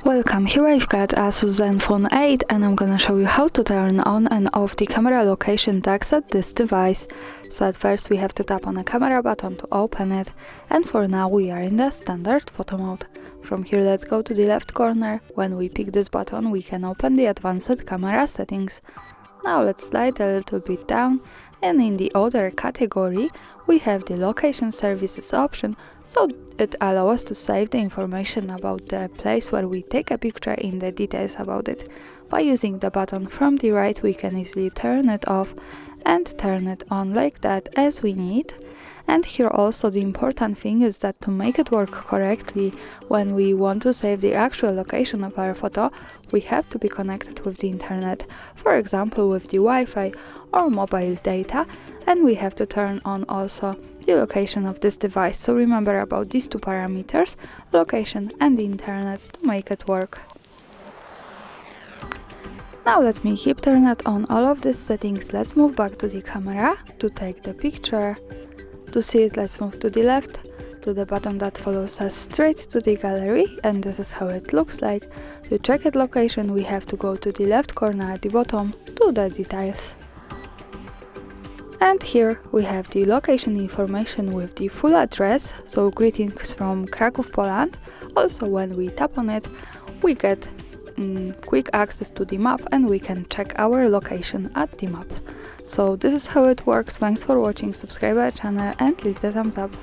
Welcome, here I've got ASUS Zenfone 8 and I'm gonna show you how to turn on and off the camera location tags at this device. So at first we have to tap on the camera button to open it, and for now we are in the standard photo mode. From here let's go to the left corner. When we pick this button we can open the advanced camera settings. Now let's slide a little bit down, and in the other category we have the location services option, so it allows us to save the information about the place where we take a picture in the details about it. By using the button from the right we can easily turn it off and turn it on like that as we need. And here also the important thing is that to make it work correctly, when we want to save the actual location of our photo, we have to be connected with the internet, for example with the Wi-Fi or mobile data, and we have to turn on also the location of this device. So remember about these two parameters, location and the internet, to make it work. Now let me keep turn it on all of these settings. Let's move back to the camera to take the picture. To see it, let's move to the left, to the button that follows us straight to the gallery, and this is how it looks like. To check its location we have to go to the left corner at the bottom to the details. And here we have the location information with the full address, so greetings from Kraków, Poland. Also when we tap on it we get quick access to the map and we can check our location at the map. So this is how it works. Thanks for watching, subscribe our channel and leave the thumbs up.